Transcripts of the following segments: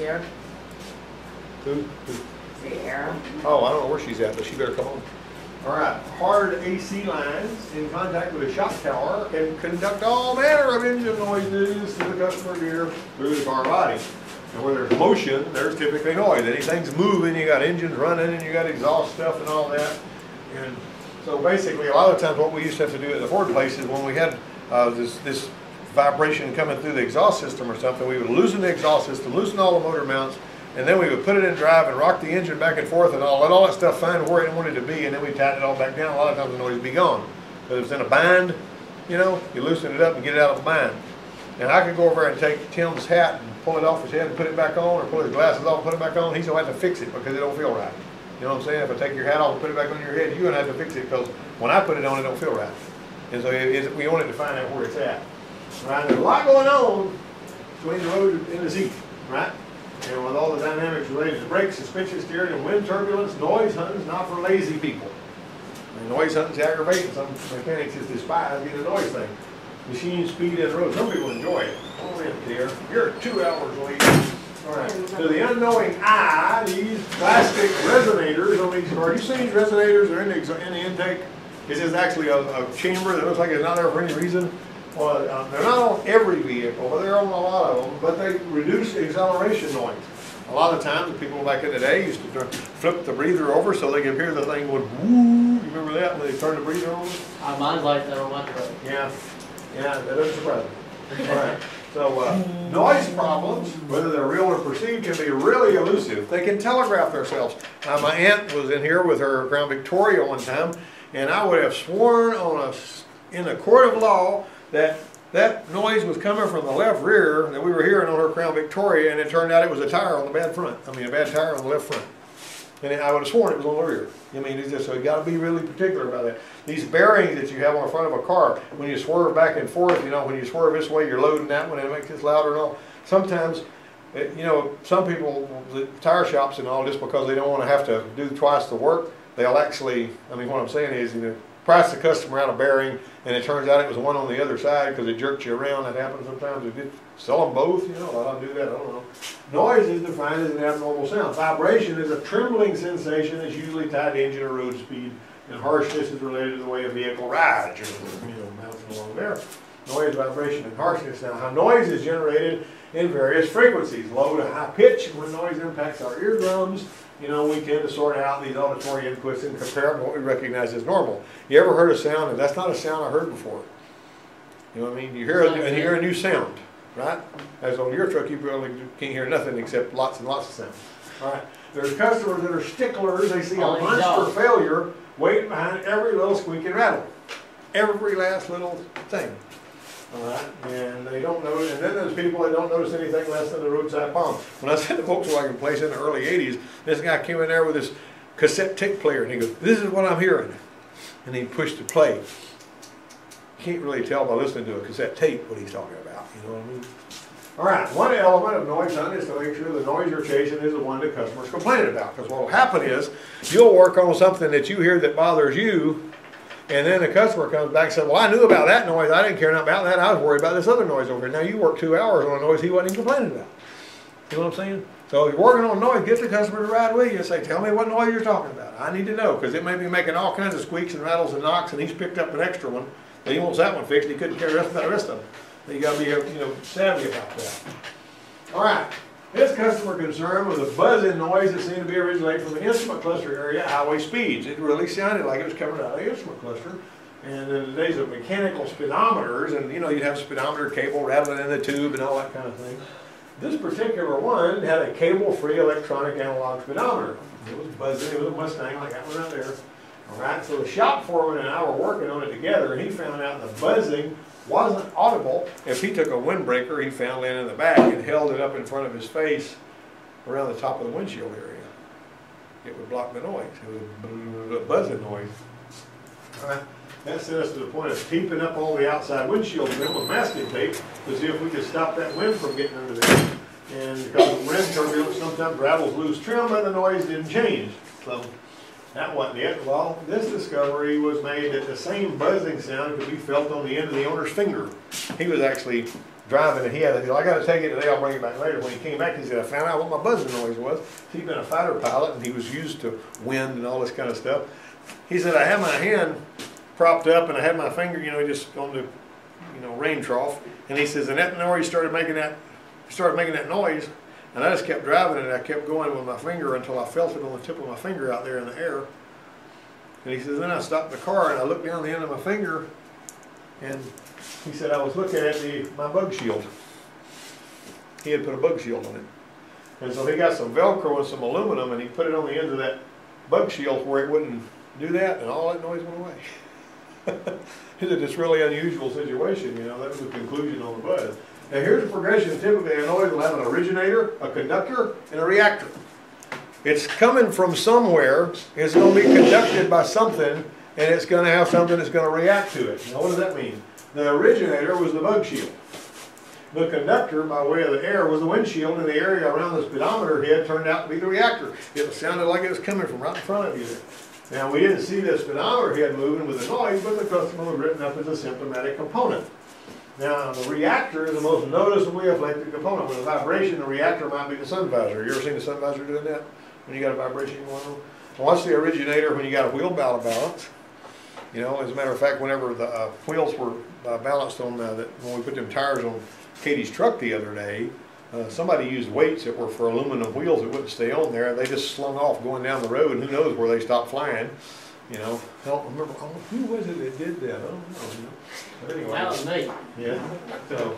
here. Who? The air. Oh, I don't know where she's at, but she better come on. All right, hard AC lines in contact with a shock tower can conduct all manner of engine noises to the customer's ear through the car body. And where there's motion, there's typically noise. Anything's moving, you got engines running, and you got exhaust stuff and all that. And so basically, a lot of times what we used to have to do at the Ford place is when we had this vibration coming through the exhaust system or something, we would loosen the exhaust system, loosen all the motor mounts, and then we would put it in drive and rock the engine back and forth and let all that stuff find where it wanted to be, and then we tighten it all back down. A lot of times the noise would be gone. But if it's in a bind, you know, you loosen it up and get it out of the bind. And I could go over and take Tim's hat and pull it off his head and put it back on, or pull his glasses off and put it back on. He's going to have to fix it because it don't feel right. You know what I'm saying? If I take your hat off and put it back on your head, you're going to have to fix it because when I put it on, it don't feel right. And so we wanted to find out where it's at. Right? There's a lot going on between the road and the seat, right? And with all the dynamics related to brakes, suspension, steering, and wind turbulence, noise hunting's not for lazy people. And noise hunting's aggravating. Some mechanics just despise getting a noise thing. Machine speed in the road. Some people enjoy it. Hold in, dear. You're 2 hours late. All right. To the unknowing eye, these plastic resonators on these cars. You see these resonators are in the intake? This is actually a chamber that looks like it's not there for any reason. Well, they're not on every vehicle, but they're on a lot of them. But they reduce acceleration noise. A lot of times, the people back in the day used to flip the breather over so they could hear the thing going woo. You remember that when they turned the breather over? Mine's like that on my truck. Yeah, yeah, that doesn't surprise me. All right. So noise problems, whether they're real or perceived, can be really elusive. They can telegraph themselves. My aunt was in here with her Crown Victoria one time, and I would have sworn in a court of law that noise was coming from the left rear that we were hearing on her Crown Victoria, and it turned out it was a tire on the bad front. I mean, a bad tire on the left front. And I would have sworn it was on the rear. I mean, it's just, so you got to be really particular about that. These bearings that you have on the front of a car, when you swerve back and forth, you know, when you swerve this way, you're loading that one, and it makes this louder and all. Sometimes, you know, some people, the tire shops and all, just because they don't want to have to do twice the work, they'll actually, I mean, what I'm saying is, you know, price the customer out a bearing, and it turns out it was one on the other side because it jerks you around. That happens sometimes. If you sell them both, you know, a lot of them do that. I don't know. Noise is defined as an abnormal sound. Vibration is a trembling sensation that's usually tied to engine or road speed, and harshness is related to the way a vehicle rides. You know, bouncing along there. Noise, vibration, and harshness. Now, how noise is generated in various frequencies, low to high pitch. When noise impacts our eardrums, you know, we tend to sort out these auditory inputs and compare them to what we recognize as normal. You ever heard a sound, and that's not a sound I heard before? You know what I mean? You hear a new sound, right? As on your truck, you probably can't hear nothing except lots and lots of sound. All right. There's customers that are sticklers. They see a monster failure waiting behind every little squeak and rattle. Every last little thing. All right, and they don't notice, and then there's people that don't notice anything less than the roadside bomb. When I was at the Volkswagen place in the early 80s, this guy came in there with this cassette tape player, and he goes, "This is what I'm hearing," and he pushed the play. You can't really tell by listening to a cassette tape what he's talking about, you know what I mean? All right, one element of noise hunting is to make sure the noise you're chasing is the one that customers complaining about, because what will happen is you'll work on something that you hear that bothers you, and then the customer comes back and says, "Well, I knew about that noise. I didn't care nothing about that. I was worried about this other noise over here." Now you worked 2 hours on a noise he wasn't even complaining about. You know what I'm saying? So if you're working on noise, get the customer to ride with you and say, "Tell me what noise you're talking about. I need to know," because it may be making all kinds of squeaks and rattles and knocks, and he's picked up an extra one. And he wants that one fixed. He couldn't care about the rest of them. So you got to be, you know, savvy about that. All right. This customer concern was a buzzing noise that seemed to be originating from the instrument cluster area at highway speeds. It really sounded like it was coming out of the instrument cluster. And in the days of mechanical speedometers, and you know, you'd have a speedometer cable rattling in the tube and all that kind of thing. This particular one had a cable-free electronic analog speedometer. It was buzzing. It was a Mustang like that one right there. All right, so the shop foreman and I were working on it together, and he found out the buzzing wasn't audible if he took a windbreaker he found laying in the back and held it up in front of his face around the top of the windshield area. It would block the noise. It was a buzzing noise. All right. That sent us to the point of taping up all the outside windshield trim with masking tape to see if we could stop that wind from getting under there. And because of wind turbulence, sometimes rattles loose trim, but the noise didn't change. So that wasn't it. Well, this discovery was made that the same buzzing sound could be felt on the end of the owner's finger. He was actually driving, and he had, I got to take it today, I'll bring it back later. When he came back, he said, I found out what my buzzing noise was. He'd been a fighter pilot, and he was used to wind and all this kind of stuff. He said, I had my hand propped up, and I had my finger, you know, just on the, you know, rain trough. And he says, and that noise started making that noise, and I just kept driving, and I kept going with my finger until I felt it on the tip of my finger out there in the air. And he says, then I stopped the car, and I looked down the end of my finger, and he said, I was looking at my bug shield. He had put a bug shield on it. And so he got some Velcro and some aluminum, and he put it on the end of that bug shield where it wouldn't do that, and all that noise went away. It's a just really unusual situation, you know. That was the conclusion on the buzz. Now here's a progression. Typically a noise will have an originator, a conductor, and a reactor. It's coming from somewhere, it's going to be conducted by something, and it's going to have something that's going to react to it. Now what does that mean? The originator was the bug shield. The conductor, by way of the air, was the windshield, and the area around the speedometer head turned out to be the reactor. It sounded like it was coming from right in front of you there. Now we didn't see the speedometer head moving with the noise, but the customer was written up as a symptomatic component. Now the reactor is the most noticeably affected component. With a vibration, the reactor might be the sun visor. You ever seen the sun visor doing that? When you got a vibration going on? Well, what's the originator when you got a wheel balance? You know, as a matter of fact, whenever the wheels were balanced on when we put them tires on Katie's truck the other day, somebody used weights that were for aluminum wheels that wouldn't stay on there. They just slung off going down the road, and who knows where they stopped flying. You know, I don't remember. Oh, who was it that did that? I don't know. But anyway. That was me. Yeah. So,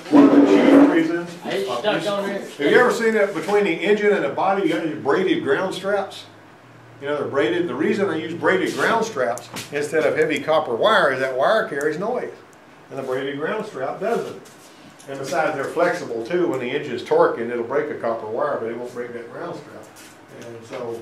one of the chief reasons. It's stuck on there. Have you ever seen that between the engine and the body, you got these braided ground straps? You know, they're braided. The reason I use braided ground straps instead of heavy copper wire is that wire carries noise, and the braided ground strap doesn't. And besides, they're flexible too. When the engine's torquing, it'll break a copper wire, but it won't break that ground strap. And so,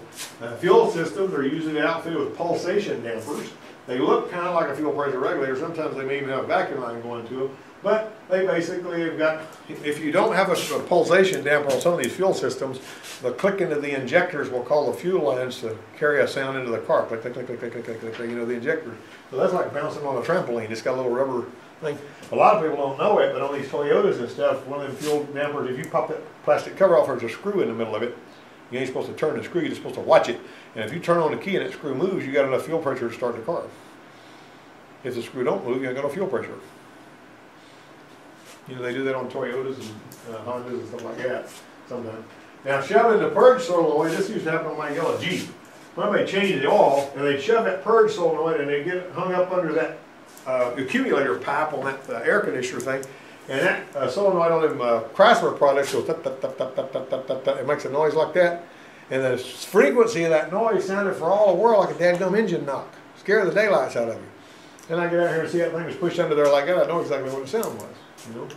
fuel systems are usually outfitted with pulsation dampers. They look kind of like a fuel pressure regulator. Sometimes they may even have a vacuum line going to them. But they basically have got, if you don't have a pulsation damper on some of these fuel systems, the clicking of the injectors will call the fuel lines to carry a sound into the car. Click, click, click, click, click, click, click, click, you know, the injectors. So that's like bouncing on a trampoline. It's got a little rubber thing. A lot of people don't know it, but on these Toyotas and stuff, one of them fuel dampers, if you pop that plastic cover off, there's a screw in the middle of it. You ain't supposed to turn the screw, you're just supposed to watch it. And if you turn on the key and that screw moves, you got enough fuel pressure to start the car. If the screw don't move, you ain't got no fuel pressure. You know, they do that on Toyotas and Hondas and stuff like that sometimes. Now, shoving the purge solenoid, this used to happen on my yellow Jeep. Somebody changed the oil, and they'd shove that purge solenoid, and they'd get it hung up under that accumulator pipe on that air conditioner thing. And that solenoid on them Chrysler products goes tut, tut, tut, tut, tut, tut, tut, tut. It makes a noise like that. And the frequency of that noise sounded for all the world like a dadgum engine knock. Scare the daylights out of you. Then I get out here and see that thing was pushed under there like that. I know exactly what the sound was. You know?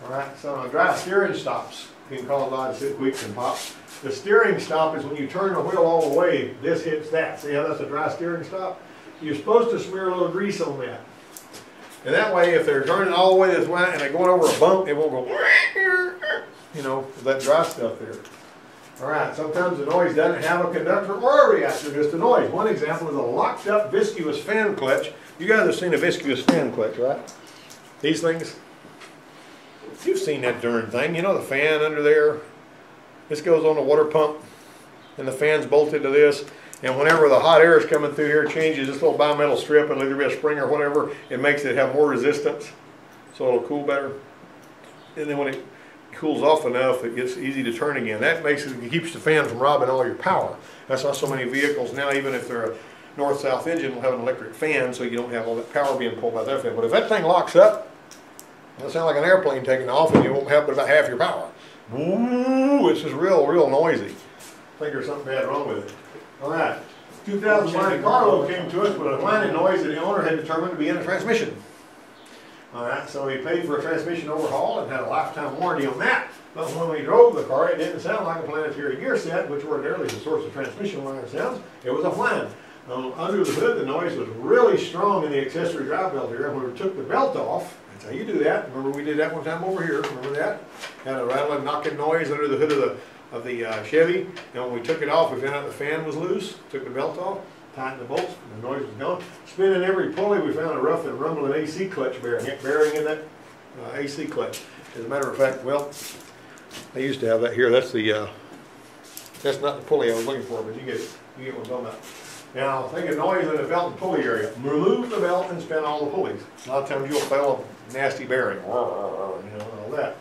All right, so now dry steering stops. You can call it light, sit, quick, and pop. The steering stop is when you turn the wheel all the way, this hits that. See how that's a dry steering stop? You're supposed to smear a little grease on that. And that way, if they're turning all the way this way and they're going over a bump, it won't go, you know, that dry stuff there. All right, sometimes the noise doesn't have a conductor or a reactor, just a noise. One example is a locked up viscous fan clutch. You guys have seen a viscous fan clutch, right? These things. You've seen that darn thing. You know the fan under there? This goes on the water pump, and the fan's bolted to this. And whenever the hot air is coming through here, it changes this little bimetal strip, and either be a spring or whatever, it makes it have more resistance, so it'll cool better. And then when it cools off enough, it gets easy to turn again. That makes it keeps the fan from robbing all your power. That's why so many vehicles now, even if they're a north-south engine, will have an electric fan, so you don't have all that power being pulled by that fan. But if that thing locks up, it'll sound like an airplane taking off, and you won't have but about half your power. Ooh, it's just real noisy. I think there's something bad wrong with it. All right, 2009 Carlo came to us with a whining noise that the owner had determined to be in the transmission. All right, so he paid for a transmission overhaul and had a lifetime warranty on that. But when we drove the car, it didn't sound like a planetary gear set, which ordinarily is the source of transmission whine sounds. It was a whine. Under the hood, the noise was really strong in the accessory drive belt area. When we took the belt off, that's how you do that. Remember we did that one time over here. Remember that? Had a rattling, knocking noise under the hood of the Chevy. And when we took it off, we found out the fan was loose. Took the belt off, tightened the bolts, and the noise was gone. Spinning every pulley, we found a rough and rumbling AC clutch bearing in that AC clip. As a matter of fact, well, I used to have that here. That's the that's not the pulley I was looking for, but you get what I'm talking about. Now, think of noise in the belt and pulley area. Remove the belt and spin all the pulleys. A lot of times you'll fail a nasty bearing, you know, and all that.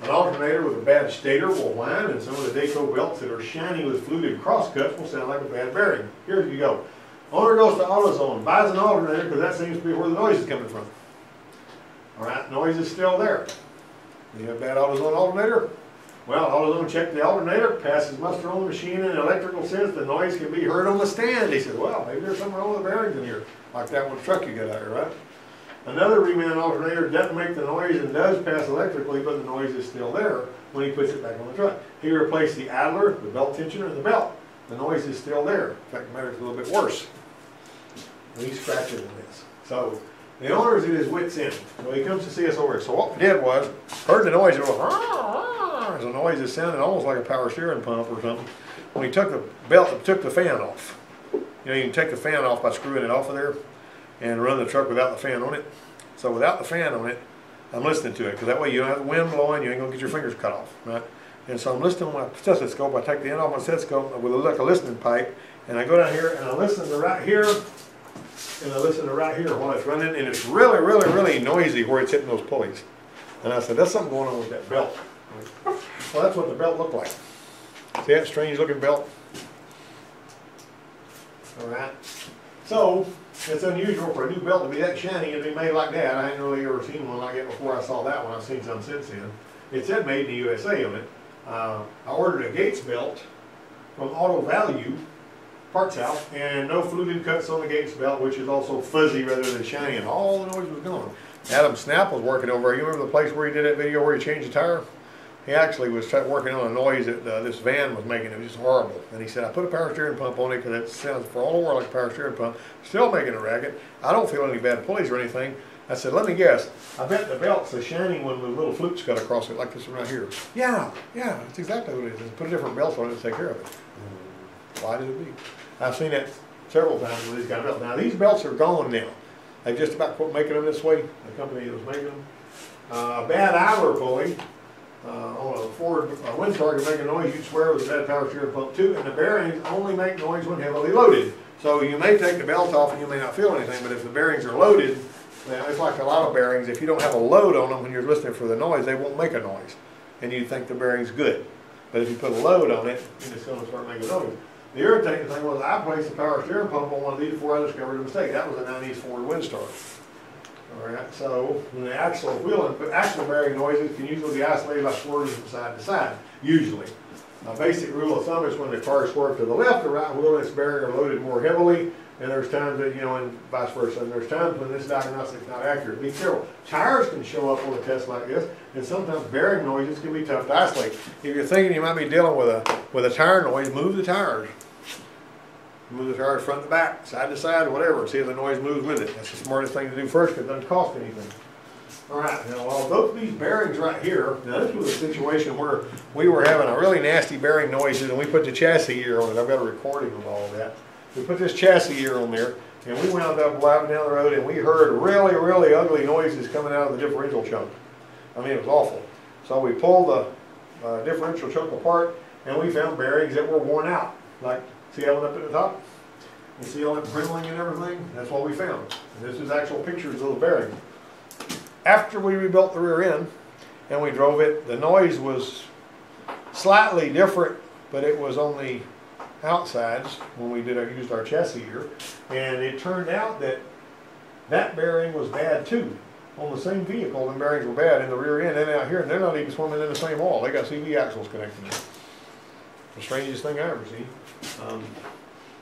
An alternator with a bad stator will whine, and some of the Daco belts that are shiny with fluted crosscuts will sound like a bad bearing. Here you go. Owner goes to AutoZone, buys an alternator because that seems to be where the noise is coming from. All right, noise is still there. You have a bad AutoZone alternator? Well, AutoZone checked the alternator, passes muster on the machine in an electrical sense, the noise can be heard on the stand. He said, well, maybe there's something wrong with the bearings in here, like that one truck you got out here, right? Another reman alternator doesn't make the noise and does pass electrically, but the noise is still there when he puts it back on the truck. He replaced the idler, the belt tensioner, and the belt. The noise is still there. In fact, the matter's a little bit worse. And he's scratching in this. So the owner's at his wit's end. So he comes to see us over here. So what we did was, heard the noise, it was, there's a noise that sounded almost like a power steering pump or something. When he took the belt, took the fan off. You know, you can take the fan off by screwing it off of there and run the truck without the fan on it. So without the fan on it, I'm listening to it, because that way you don't have the wind blowing, you ain't gonna get your fingers cut off, right? And so I'm listening on my stethoscope. I take the end off my stethoscope with like a listening pipe, and I go down here and I listen to right here, and I listen to right here while it's running, and it's really, really, really noisy where it's hitting those pulleys. And I said, there's something going on with that belt. Well, that's what the belt looked like. See that strange looking belt? All right. So it's unusual for a new belt to be that shiny and be made like that. I hadn't really ever seen one like it before I saw that one. I've seen some since then. It said made in the USA on it. I ordered a Gates belt from Auto Value Parts House, and no fluted cuts on the Gates belt, which is also fuzzy rather than shiny, and all the noise was gone. Adam Snap was working over there. You remember the place where he did that video where he changed the tire? He actually was working on a noise that this van was making. It was just horrible. And he said, I put a power steering pump on it because it sounds for all the world like a power steering pump. Still making a racket. I don't feel any bad pulleys or anything. I said, let me guess. I bet the belt's a shiny one with little flutes cut across it like this one right here. Yeah, that's exactly what it is. Just put a different belt on it and take care of it. Why did it be? I've seen that several times with these kind of belts. Now these belts are gone now. They just about quit making them this way. The company that was making them. A bad idler pulley. On a Ford Windstar can make a noise you'd swear was a bad power steering pump too, and the bearings only make noise when heavily loaded. So you may take the belt off and you may not feel anything, but if the bearings are loaded, now it's like a lot of bearings, if you don't have a load on them when you're listening for the noise, they won't make a noise. And you think the bearing's good. But if you put a load on it, it's going to start making noise. The irritating thing was I placed a power steering pump on one of these before I discovered a mistake. That was a 90s Ford Windstar. Alright, so the axle bearing noises can usually be isolated by swerving from side to side, usually. A basic rule of thumb is when the car swerves to the left, the right wheel and its bearing are loaded more heavily, and there's times that, you know, and vice versa. And there's times when this diagnostic is not accurate. Be careful. Tires can show up on a test like this, and sometimes bearing noises can be tough to isolate. If you're thinking you might be dealing with a tire noise, move the tires. Move the tires front to back, side to side, whatever. See if the noise moves with it. That's the smartest thing to do first because it doesn't cost anything. All right, now all both these bearings right here, now this was a situation where we were having a really nasty bearing noises and we put the chassis gear on it. I've got a recording of all of that. We put this chassis gear on there and we wound up driving down the road and we heard really, really ugly noises coming out of the differential chunk. I mean, it was awful. So we pulled the differential chunk apart and we found bearings that were worn out. Like, see that one up at the top? You see all that brittling and everything? That's what we found. And this is actual pictures of the bearing. After we rebuilt the rear end and we drove it, the noise was slightly different, but it was on the outsides when we used our chassis here. And it turned out that that bearing was bad too. On the same vehicle, the bearings were bad in the rear end and out here, and they're not even swimming in the same oil. They got CV axles connected. The strangest thing I ever seen.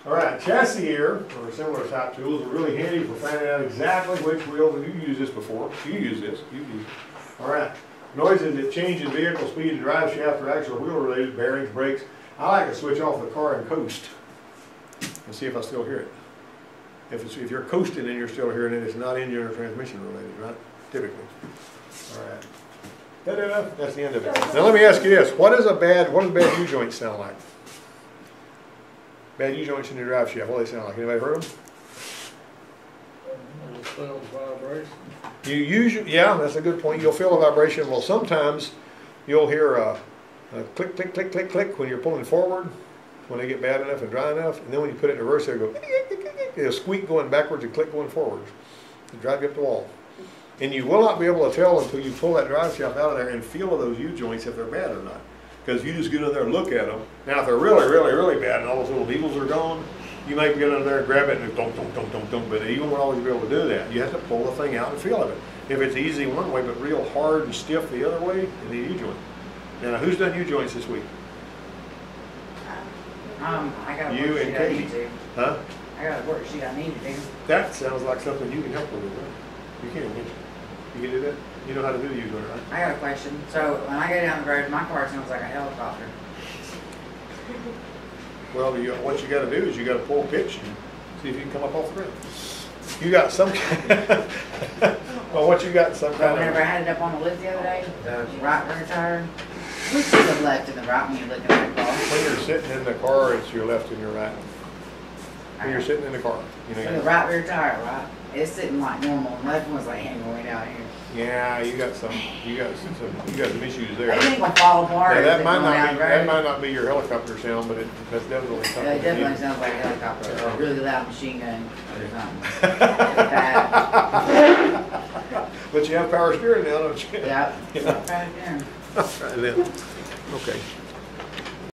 All right, chassis gear or similar type tools are really handy for finding out exactly which wheels. And you used this before. You use this. You use it. All right. Noises that change in vehicle speed and drive shaft or actual wheel related, bearings, brakes. I like to switch off the car and coast and see if I still hear it. If you're coasting and you're still hearing it, it's not engine or transmission related, right? Typically. All right. That's the end of it. Now let me ask you this: what does a bad U-joint sound like? Bad U-joints in your drive shaft. What do they sound like? Anybody heard them? Vibration. You usually, yeah, that's a good point. You'll feel a vibration. Well, sometimes you'll hear a click, click, click, click, click when you're pulling forward, when they get bad enough and dry enough. And then when you put it in reverse, it'll go, it'll squeak going backwards and click going forwards. It'll drive you up the wall. And you will not be able to tell until you pull that drive shaft out of there and feel those U-joints if they're bad or not. Because you just get in there and look at them. Now, if they're really, really, really bad and all those little needles are gone, you might get in there and grab it and don't, but you won't always be able to do that. You have to pull the thing out and feel of it. If it's easy one way, but real hard and stiff the other way, you need a U-joint. Now, who's done U-joints this week? I got a You and worksheet I need Katie. to. Huh? I got a worksheet I need to do. That sounds like something you can help with, right? You can, can't you? You can do that? You know how to do the U-joint, right? I got a question. So when I go down the road, my car sounds like a helicopter. Well, what you got to do is you got to pull pitch and see if you can come up off the ground. You got some. Well, what you got? Some So kind whenever I of. had it up on the lift the other day, right rear tire, which is the left and the right when you're looking at the car? When you're sitting in the car, it's your left and your right. When you're sitting in the car, you know. So the right rear tire, right? It's sitting like normal, and the left one's like hanging way down here. Yeah, you got some issues there. They ain't gonna fall apart. Now, as that they might go not down be the that road. might not be your helicopter sound, but that's definitely something. Yeah, it that definitely you- sounds like a helicopter or a really loud machine gun or something. But you have power steering now, don't you? Yeah. Yeah. Right there. Right then. Okay.